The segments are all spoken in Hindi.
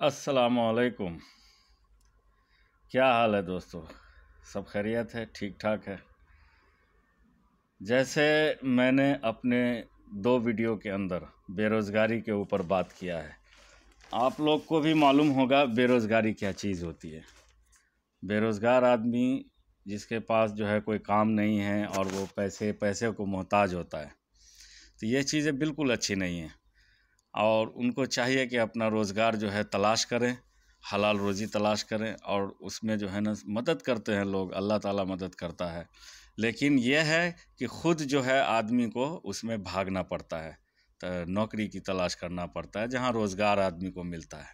अस्सलामुअलैकुम। क्या हाल है दोस्तों? सब खैरियत है? ठीक ठाक है? जैसे मैंने अपने 2 वीडियो के अंदर बेरोज़गारी के ऊपर बात किया है, आप लोग को भी मालूम होगा बेरोज़गारी क्या चीज़ होती है। बेरोज़गार आदमी जिसके पास जो है कोई काम नहीं है और वो पैसे को मोहताज होता है, तो ये चीज़ें बिल्कुल अच्छी नहीं हैं। और उनको चाहिए कि अपना रोज़गार जो है तलाश करें, हलाल रोज़ी तलाश करें और उसमें जो है ना मदद करते हैं लोग, अल्लाह ताला मदद करता है। लेकिन यह है कि ख़ुद जो है आदमी को उसमें भागना पड़ता है, तो नौकरी की तलाश करना पड़ता है जहाँ रोज़गार आदमी को मिलता है।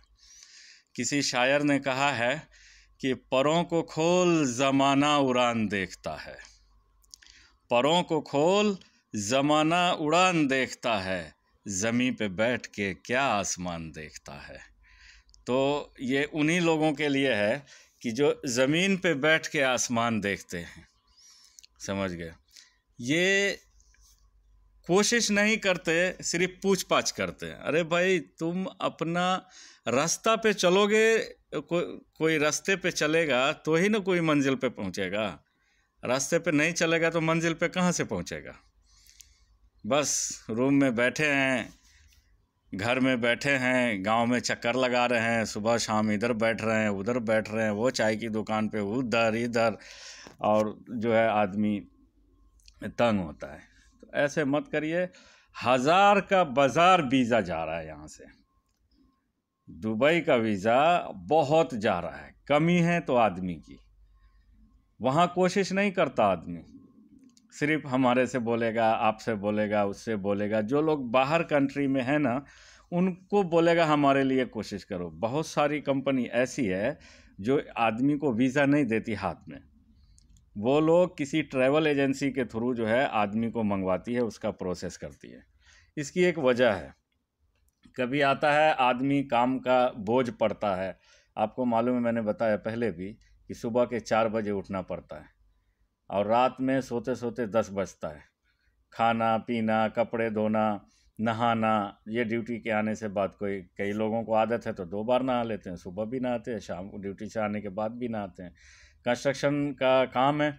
किसी शायर ने कहा है कि परों को खोल ज़माना उड़ान देखता है, परों को खोल ज़माना उड़ान देखता है, ज़मीं पे बैठ के क्या आसमान देखता है। तो ये उन्हीं लोगों के लिए है कि जो ज़मीन पे बैठ के आसमान देखते हैं, समझ गए। ये कोशिश नहीं करते, सिर्फ पूछ-पाछ करते हैं। अरे भाई, तुम अपना रास्ता पे चलोगे, कोई रास्ते पे चलेगा तो ही ना कोई मंजिल पे पहुंचेगा। रास्ते पे नहीं चलेगा तो मंजिल पे कहाँ से पहुंचेगा। बस रूम में बैठे हैं, घर में बैठे हैं, गांव में चक्कर लगा रहे हैं, सुबह शाम इधर बैठ रहे हैं, उधर बैठ रहे हैं, वो चाय की दुकान पे उधर इधर, और जो है आदमी तंग होता है। तो ऐसे मत करिए। 1000 का बाज़ार वीज़ा जा रहा है यहाँ से, दुबई का वीज़ा बहुत जा रहा है। कमी है तो आदमी की, वहाँ कोशिश नहीं करता आदमी, सिर्फ हमारे से बोलेगा, आपसे बोलेगा, उससे बोलेगा। जो लोग बाहर कंट्री में है ना, उनको बोलेगा हमारे लिए कोशिश करो। बहुत सारी कंपनी ऐसी है जो आदमी को वीज़ा नहीं देती हाथ में, वो लोग किसी ट्रैवल एजेंसी के थ्रू जो है आदमी को मंगवाती है, उसका प्रोसेस करती है। इसकी एक वजह है, कभी आता है आदमी काम का बोझ पड़ता है। आपको मालूम है, मैंने बताया पहले भी कि सुबह के 4 बजे उठना पड़ता है और रात में सोते सोते 10 बजता है। खाना पीना, कपड़े धोना, नहाना, ये ड्यूटी के आने से बाद कई लोगों को आदत है तो 2 बार नहा लेते हैं, सुबह भी नहाते हैं, शाम को ड्यूटी से आने के बाद भी नहाते हैं। कंस्ट्रक्शन का काम है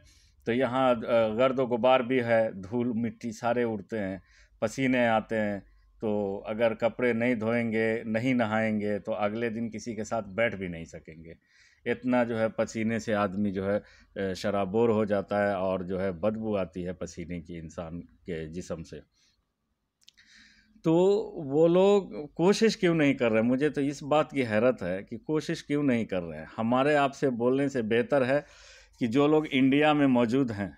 तो यहाँ गर्द गुबार भी है, धूल मिट्टी सारे उड़ते हैं, पसीने आते हैं। तो अगर कपड़े नहीं धोएंगे, नहीं नहाएंगे तो अगले दिन किसी के साथ बैठ भी नहीं सकेंगे। इतना जो है पसीने से आदमी जो है शराबोर हो जाता है और जो है बदबू आती है पसीने की इंसान के जिस्म से। तो वो लोग कोशिश क्यों नहीं कर रहे? मुझे तो इस बात की हैरत है कि कोशिश क्यों नहीं कर रहे हैं। हमारे आपसे बोलने से बेहतर है कि जो लोग इंडिया में मौजूद हैं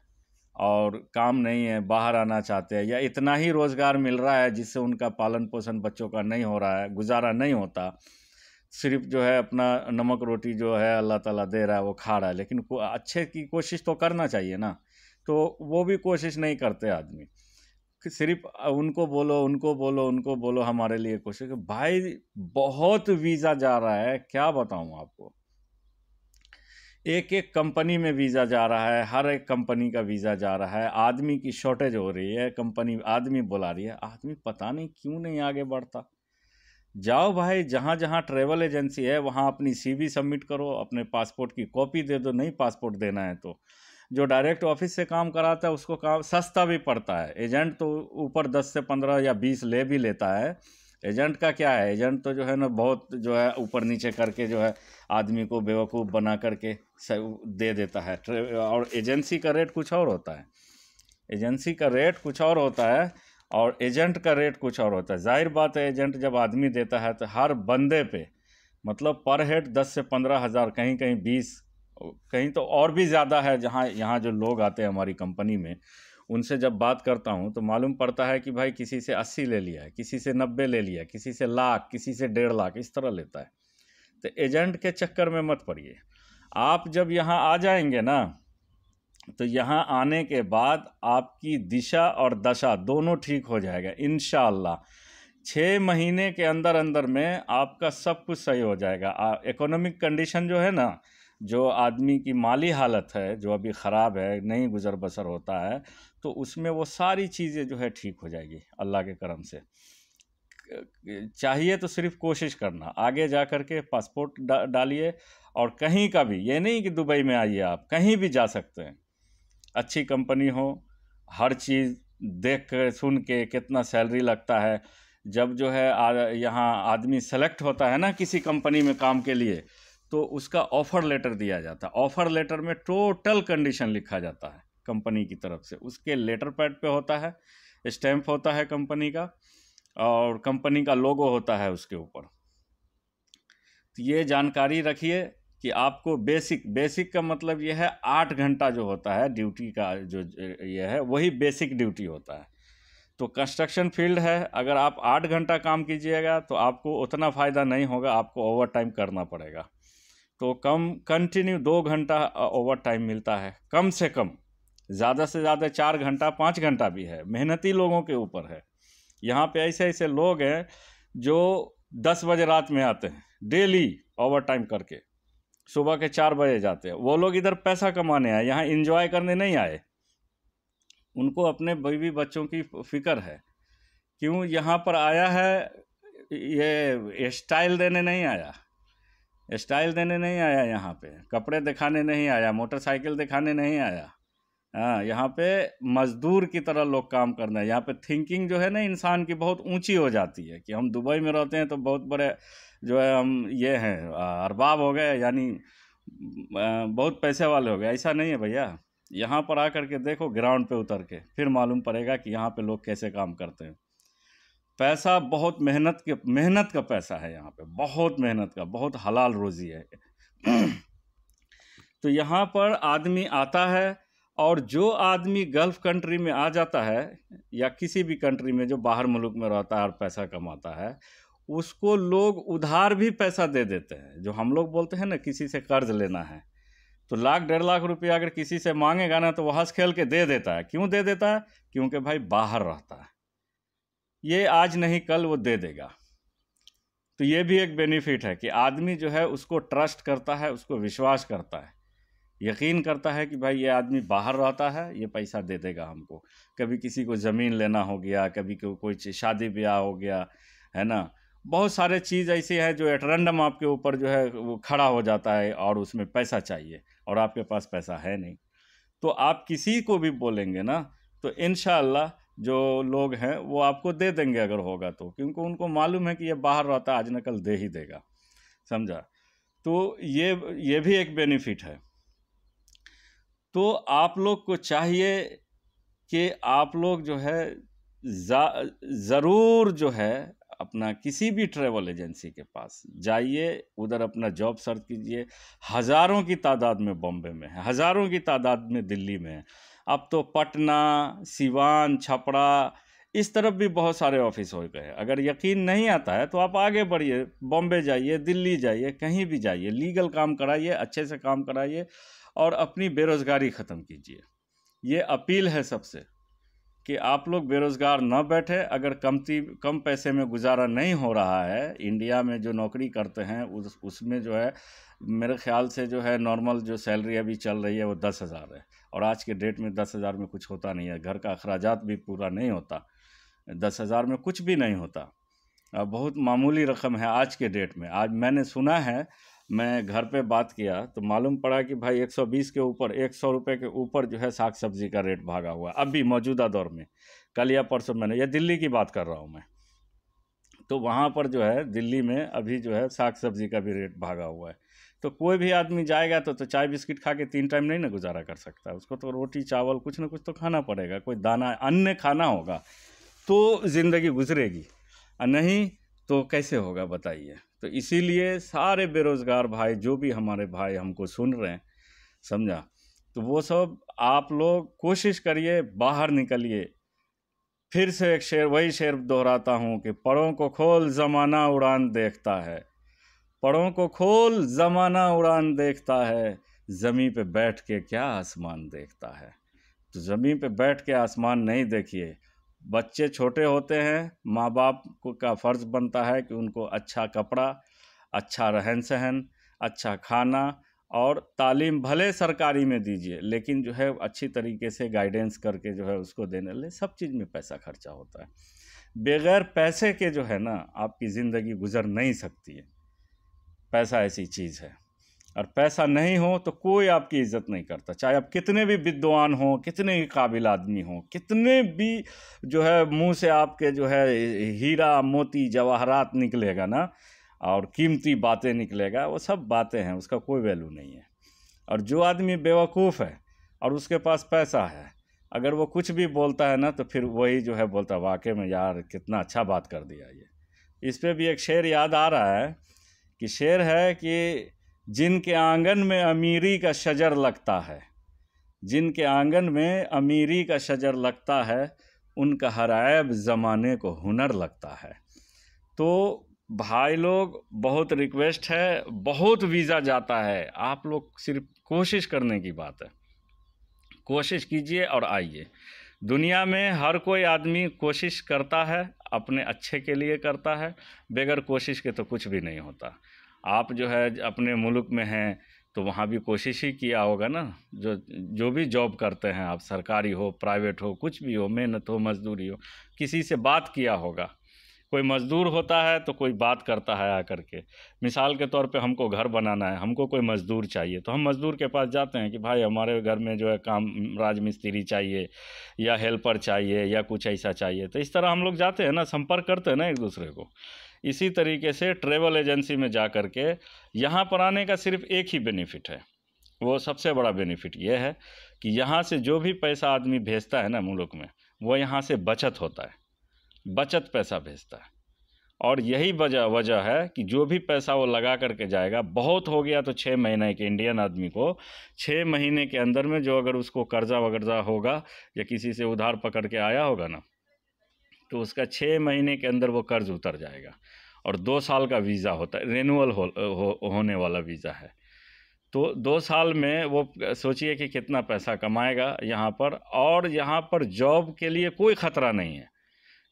और काम नहीं है, बाहर आना चाहते हैं, या इतना ही रोज़गार मिल रहा है जिससे उनका पालन पोषण बच्चों का नहीं हो रहा है, गुजारा नहीं होता, सिर्फ जो है अपना नमक रोटी जो है अल्लाह ताला दे रहा है वो खा रहा है, लेकिन अच्छे की कोशिश तो करना चाहिए ना। तो वो भी कोशिश नहीं करते आदमी, कि सिर्फ उनको बोलो, उनको बोलो, उनको बोलो हमारे लिए कोशिश। भाई बहुत वीज़ा जा रहा है, क्या बताऊं आपको। एक एक कंपनी में वीज़ा जा रहा है, हर एक कंपनी का वीज़ा जा रहा है। आदमी की शॉर्टेज हो रही है, कंपनी आदमी बुला रही है, आदमी पता नहीं क्यों नहीं आगे बढ़ता। जाओ भाई, जहाँ जहाँ ट्रैवल एजेंसी है वहाँ अपनी CV सबमिट करो, अपने पासपोर्ट की कॉपी दे दो। नहीं पासपोर्ट देना है तो जो डायरेक्ट ऑफिस से काम कराता है उसको काम सस्ता भी पड़ता है। एजेंट तो ऊपर 10 से 15 या 20 ले भी लेता है। एजेंट का क्या है, एजेंट तो जो है ना बहुत जो है ऊपर नीचे करके जो है आदमी को बेवकूफ़ बना करके दे देता है। और एजेंसी का रेट कुछ और होता है, एजेंसी का रेट कुछ और होता है और एजेंट का रेट कुछ और होता है। जाहिर बात है, एजेंट जब आदमी देता है तो हर बंदे पे मतलब पर हेड 10 से 15 हज़ार, कहीं कहीं 20, कहीं तो और भी ज़्यादा है। जहाँ यहाँ जो लोग आते हैं हमारी कंपनी में, उनसे जब बात करता हूँ तो मालूम पड़ता है कि भाई किसी से 80 ले लिया है, किसी से 90 ले लिया, किसी से लाख, किसी से 1.5 लाख, इस तरह लेता है। तो एजेंट के चक्कर में मत पड़िए। आप जब यहाँ आ जाएंगे ना, तो यहाँ आने के बाद आपकी दिशा और दशा दोनों ठीक हो जाएगा इंशाअल्लाह। 6 महीने के अंदर अंदर में आपका सब कुछ सही हो जाएगा। इकोनॉमिक कंडीशन जो है ना, जो आदमी की माली हालत है जो अभी ख़राब है, नहीं गुजर बसर होता है, तो उसमें वो सारी चीज़ें जो है ठीक हो जाएगी अल्लाह के करम से। चाहिए तो सिर्फ कोशिश करना, आगे जा कर के पासपोर्ट डालिए, और कहीं का भी, ये नहीं कि दुबई में आइए, आप कहीं भी जा सकते हैं। अच्छी कंपनी हो, हर चीज़ देख कर सुन के कितना सैलरी लगता है, जब जो है यहाँ आदमी सेलेक्ट होता है ना किसी कंपनी में काम के लिए, तो उसका ऑफ़र लेटर दिया जाता है। ऑफ़र लेटर में टोटल कंडीशन लिखा जाता है कंपनी की तरफ से, उसके लेटर पैड पे होता है, स्टैम्प होता है कंपनी का, और कंपनी का लोगो होता है उसके ऊपर। तो ये जानकारी रखिए कि आपको बेसिक का मतलब ये है 8 घंटा जो होता है ड्यूटी का, जो ये है वही बेसिक ड्यूटी होता है। तो कंस्ट्रक्शन फील्ड है, अगर आप 8 घंटा काम कीजिएगा तो आपको उतना फ़ायदा नहीं होगा, आपको ओवर टाइम करना पड़ेगा। तो कंटिन्यू 2 घंटा ओवर टाइम मिलता है कम से कम, ज़्यादा से ज़्यादा 4 घंटा 5 घंटा भी है, मेहनती लोगों के ऊपर है। यहाँ पे ऐसे ऐसे लोग हैं जो 10 बजे रात में आते हैं डेली ओवर टाइम करके, सुबह के 4 बजे जाते हैं। वो लोग इधर पैसा कमाने आए, यहाँ एंजॉय करने नहीं आए। उनको अपने बीवी बच्चों की फिक्र है। क्यों यहाँ पर आया है? ये स्टाइल देने नहीं आया, स्टाइल देने नहीं आया, यहाँ पे कपड़े दिखाने नहीं आया, मोटरसाइकिल दिखाने नहीं आया। हाँ, यहाँ पे मजदूर की तरह लोग काम करना है। यहाँ पे थिंकिंग जो है ना इंसान की बहुत ऊंची हो जाती है कि हम दुबई में रहते हैं तो बहुत बड़े जो है हम ये हैं अरबाब हो गए, यानी बहुत पैसे वाले हो गए। ऐसा नहीं है भैया, यहाँ पर आकर के देखो, ग्राउंड पे उतर के फिर मालूम पड़ेगा कि यहाँ पे लोग कैसे काम करते हैं। पैसा बहुत मेहनत का पैसा है यहाँ पे, बहुत मेहनत का, बहुत हलाल रोजी है। तो यहाँ पर आदमी आता है, और जो आदमी गल्फ़ कंट्री में आ जाता है या किसी भी कंट्री में जो बाहर मुल्क में रहता है और पैसा कमाता है, उसको लोग उधार भी पैसा दे देते हैं। जो हम लोग बोलते हैं ना किसी से कर्ज लेना है, तो 1 लाख 1.5 लाख रुपया अगर किसी से मांगेगा ना तो वो हंस खेल के दे देता है। क्यों दे देता है? क्योंकि भाई बाहर रहता है, ये आज नहीं कल वो दे देगा। तो ये भी एक बेनिफिट है कि आदमी जो है उसको ट्रस्ट करता है, उसको विश्वास करता है, यकीन करता है कि भाई ये आदमी बाहर रहता है, ये पैसा दे देगा हमको। कभी किसी को ज़मीन लेना हो गया, कभी कोई शादी ब्याह हो गया, है ना, बहुत सारे चीज़ ऐसी है जो एट रैंडम आपके ऊपर जो है वो खड़ा हो जाता है, और उसमें पैसा चाहिए और आपके पास पैसा है नहीं। तो आप किसी को भी बोलेंगे ना तो इंशाअल्लाह जो लोग हैं वो आपको दे देंगे अगर होगा तो, क्योंकि उनको मालूम है कि ये बाहर रहता है, आज न कल दे ही देगा। समझा? तो ये भी एक बेनिफिट है। तो आप लोग को चाहिए कि आप लोग जो है ज़रूर जो है अपना किसी भी ट्रैवल एजेंसी के पास जाइए, उधर अपना जॉब सर्च कीजिए। हज़ारों की तादाद में बॉम्बे में है, हज़ारों की तादाद में दिल्ली में है। अब तो पटना, सिवान, छपरा, इस तरफ भी बहुत सारे ऑफिस हो गए। अगर यकीन नहीं आता है तो आप आगे बढ़िए, बॉम्बे जाइए, दिल्ली जाइए, कहीं भी जाइए, लीगल काम कराइए, अच्छे से काम कराइए और अपनी बेरोज़गारी ख़त्म कीजिए। ये अपील है सबसे कि आप लोग बेरोज़गार न बैठे। अगर कम पैसे में गुजारा नहीं हो रहा है, इंडिया में जो नौकरी करते हैं उसमें जो है मेरे ख्याल से जो है नॉर्मल जो सैलरी अभी चल रही है वो 10,000 है, और आज के डेट में 10,000 में कुछ होता नहीं है, घर का अखराजात भी पूरा नहीं होता, 10,000 में कुछ भी नहीं होता। बहुत मामूली रकम है आज के डेट में। आज मैंने सुना है, मैं घर पे बात किया तो मालूम पड़ा कि भाई 120 के ऊपर, 100 रुपये के ऊपर जो है साग सब्जी का रेट भागा हुआ है अभी मौजूदा दौर में। कल या परसों मैंने, ये दिल्ली की बात कर रहा हूँ मैं, तो वहाँ पर जो है दिल्ली में अभी जो है साग सब्जी का भी रेट भागा हुआ है। तो कोई भी आदमी जाएगा तो चाय बिस्किट खा के 3 टाइम नहीं ना गुजारा कर सकता, उसको तो रोटी चावल कुछ ना कुछ तो खाना पड़ेगा, कोई दाना अन्न खाना होगा तो ज़िंदगी गुजरेगी, और नहीं तो कैसे होगा बताइए। तो इसीलिए सारे बेरोज़गार भाई, जो भी हमारे भाई हमको सुन रहे हैं, समझा, तो वो सब आप लोग कोशिश करिए, बाहर निकलिए। फिर से एक शेर, वही शेर दोहराता हूँ कि परों को खोल ज़माना उड़ान देखता है, परों को खोल ज़माना उड़ान देखता है, ज़मीं पे बैठ के क्या आसमान देखता है। तो ज़मीं पे बैठ के आसमान नहीं देखिए। बच्चे छोटे होते हैं, माँ बाप को का फ़र्ज़ बनता है कि उनको अच्छा कपड़ा, अच्छा रहन सहन, अच्छा खाना और तालीम भले सरकारी में दीजिए, लेकिन जो है अच्छी तरीके से गाइडेंस करके जो है उसको देने ले। सब चीज़ में पैसा खर्चा होता है। बगैर पैसे के जो है ना आपकी ज़िंदगी गुजर नहीं सकती है। पैसा ऐसी चीज़ है, और पैसा नहीं हो तो कोई आपकी इज्जत नहीं करता, चाहे आप कितने भी विद्वान हों, कितने ही काबिल आदमी हों, कितने भी जो है मुंह से आपके जो है हीरा मोती जवाहरात निकलेगा ना, और कीमती बातें निकलेगा, वो सब बातें हैं, उसका कोई वैल्यू नहीं है। और जो आदमी बेवकूफ़ है और उसके पास पैसा है, अगर वो कुछ भी बोलता है ना तो फिर वही जो है बोलता है वाकई में यार कितना अच्छा बात कर दिया ये। इस पे भी एक शेर याद आ रहा है कि शेर है कि जिनके आंगन में अमीरी का शजर लगता है, जिनके आंगन में अमीरी का शजर लगता है, उनका हर ऐब ज़माने को हुनर लगता है। तो भाई लोग बहुत रिक्वेस्ट है, बहुत वीज़ा जाता है, आप लोग सिर्फ कोशिश करने की बात है, कोशिश कीजिए और आइए। दुनिया में हर कोई आदमी कोशिश करता है, अपने अच्छे के लिए करता है, बगैर कोशिश के तो कुछ भी नहीं होता। आप जो है अपने मुल्क में हैं तो वहाँ भी कोशिश ही किया होगा ना, जो भी जॉब करते हैं आप, सरकारी हो प्राइवेट हो कुछ भी हो, मेहनत हो मजदूरी हो, किसी से बात किया होगा। कोई मज़दूर होता है तो कोई बात करता है आकर के, मिसाल के तौर पे हमको घर बनाना है, हमको कोई मज़दूर चाहिए तो हम मज़दूर के पास जाते हैं कि भाई हमारे घर में जो है काम राज मिस्त्री चाहिए या हेल्पर चाहिए या कुछ ऐसा चाहिए, तो इस तरह हम लोग जाते हैं ना, संपर्क करते हैं ना एक दूसरे को। इसी तरीके से ट्रैवल एजेंसी में जा कर के यहाँ पर आने का सिर्फ एक ही बेनिफिट है, वो सबसे बड़ा बेनिफिट ये है कि यहाँ से जो भी पैसा आदमी भेजता है ना मुल्क में, वो यहाँ से बचत होता है, बचत पैसा भेजता है। और यही वजह है कि जो भी पैसा वो लगा करके जाएगा, बहुत हो गया तो 6 महीने के इंडियन आदमी को 6 महीने के अंदर में जो अगर उसको कर्जा वगर्जा होगा या किसी से उधार पकड़ के आया होगा ना, तो उसका 6 महीने के अंदर वो कर्ज उतर जाएगा। और 2 साल का वीज़ा होता है, रिन्यूअल होने वाला वीज़ा है। तो 2 साल में वो सोचिए कि कितना पैसा कमाएगा यहाँ पर, और यहाँ पर जॉब के लिए कोई ख़तरा नहीं है,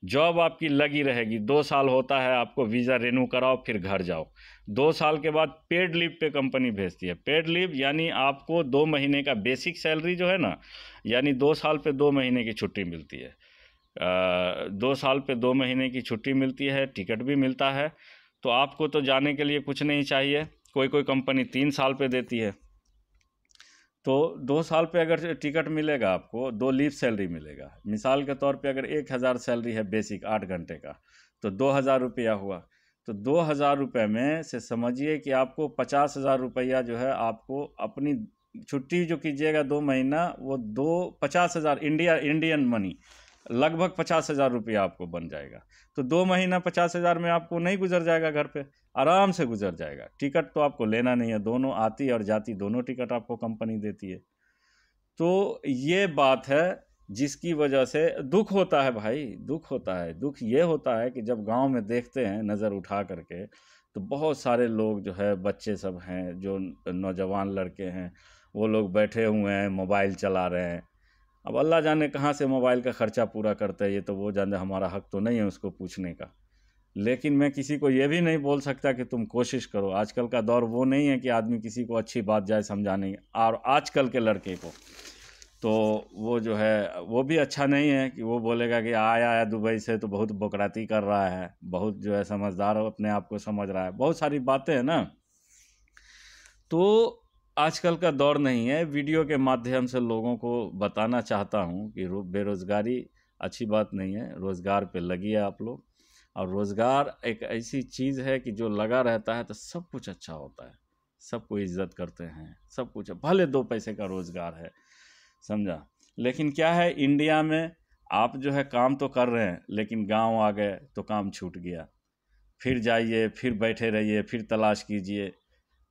जॉब आपकी लगी रहेगी। 2 साल होता है, आपको वीज़ा रिन्यू कराओ फिर घर जाओ। 2 साल के बाद पेड लीव पे कंपनी भेजती है। पेड लीव यानी आपको 2 महीने का बेसिक सैलरी जो है ना, यानी 2 साल पे 2 महीने की छुट्टी मिलती है। 2 साल पे 2 महीने की छुट्टी मिलती है, टिकट भी मिलता है। तो आपको तो जाने के लिए कुछ नहीं चाहिए। कोई कोई कंपनी 3 साल पे देती है। तो 2 साल पे अगर टिकट मिलेगा आपको, 2 लीव सैलरी मिलेगा। मिसाल के तौर पे अगर 1000 सैलरी है बेसिक 8 घंटे का, तो 2000 रुपया हुआ। तो 2000 रुपये में से समझिए कि आपको 50,000 रुपया जो है आपको अपनी छुट्टी जो कीजिएगा 2 महीना, वो 50,000 इंडियन मनी, लगभग 50,000 रुपया आपको बन जाएगा। तो 2 महीना 50,000 में आपको नहीं गुजर जाएगा घर पे, आराम से गुजर जाएगा। टिकट तो आपको लेना नहीं है, दोनों आती और जाती दोनों टिकट आपको कंपनी देती है। तो ये बात है जिसकी वजह से दुख होता है भाई, दुख होता है। दुख ये होता है कि जब गांव में देखते हैं नज़र उठा करके, तो बहुत सारे लोग जो है, बच्चे सब हैं, जो नौजवान लड़के हैं, वो लोग बैठे हुए हैं, मोबाइल चला रहे हैं। अब अल्लाह जाने कहाँ से मोबाइल का ख़र्चा पूरा करता है, ये तो वो जाने, हमारा हक तो नहीं है उसको पूछने का। लेकिन मैं किसी को ये भी नहीं बोल सकता कि तुम कोशिश करो। आजकल का दौर वो नहीं है कि आदमी किसी को अच्छी बात जाए समझाने, और आजकल के लड़के को तो वो जो है वो भी अच्छा नहीं है कि वो बोलेगा कि आया है दुबई से तो बहुत बोकराती कर रहा है, बहुत जो है समझदार अपने आप को समझ रहा है, बहुत सारी बातें हैं ना। तो आजकल का दौर नहीं है। वीडियो के माध्यम से लोगों को बताना चाहता हूँ कि बेरोज़गारी अच्छी बात नहीं है, रोज़गार पे लगिए आप लोग। और रोज़गार एक ऐसी चीज़ है कि जो लगा रहता है तो सब कुछ अच्छा होता है, सबको इज्जत करते हैं, सब कुछ, भले 2 पैसे का रोज़गार है, समझा। लेकिन क्या है, इंडिया में आप जो है काम तो कर रहे हैं, लेकिन गांव आ गए तो काम छूट गया, फिर जाइए, फिर बैठे रहिए, फिर तलाश कीजिए,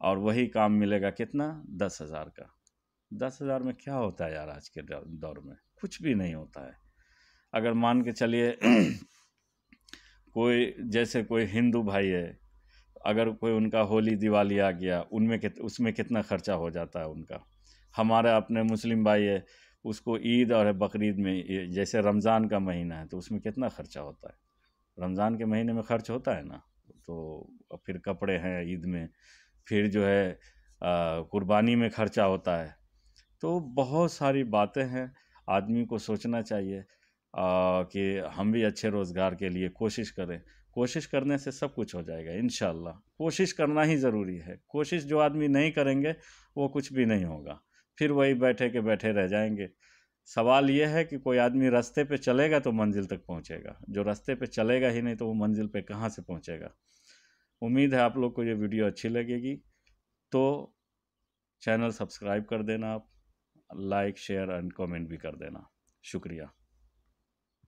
और वही काम मिलेगा कितना, 10,000 का। 10,000 में क्या होता है यार, आज के दौर में कुछ भी नहीं होता है। अगर मान के चलिए कोई, जैसे कोई हिंदू भाई है, अगर कोई उनका होली दिवाली आ गया, उसमें कितना खर्चा हो जाता है उनका। हमारा अपने मुस्लिम भाई है, उसको ईद और बकरीद में, जैसे रमज़ान का महीना है तो उसमें कितना खर्चा होता है, रमज़ान के महीने में खर्च होता है ना। तो फिर कपड़े हैं ईद में, फिर जो है कुर्बानी में खर्चा होता है। तो बहुत सारी बातें हैं, आदमी को सोचना चाहिए। कि हम भी अच्छे रोज़गार के लिए कोशिश करें। कोशिश करने से सब कुछ हो जाएगा इंशाअल्लाह। कोशिश करना ही ज़रूरी है। कोशिश जो आदमी नहीं करेंगे वो कुछ भी नहीं होगा, फिर वही बैठे के बैठे रह जाएंगे। सवाल ये है कि कोई आदमी रास्ते पे चलेगा तो मंजिल तक पहुंचेगा, जो रास्ते पे चलेगा ही नहीं तो वो मंजिल पे कहाँ से पहुंचेगा। उम्मीद है आप लोग को ये वीडियो अच्छी लगेगी, तो चैनल सब्सक्राइब कर देना, आप लाइक शेयर एंड कमेंट भी कर देना। शुक्रिया।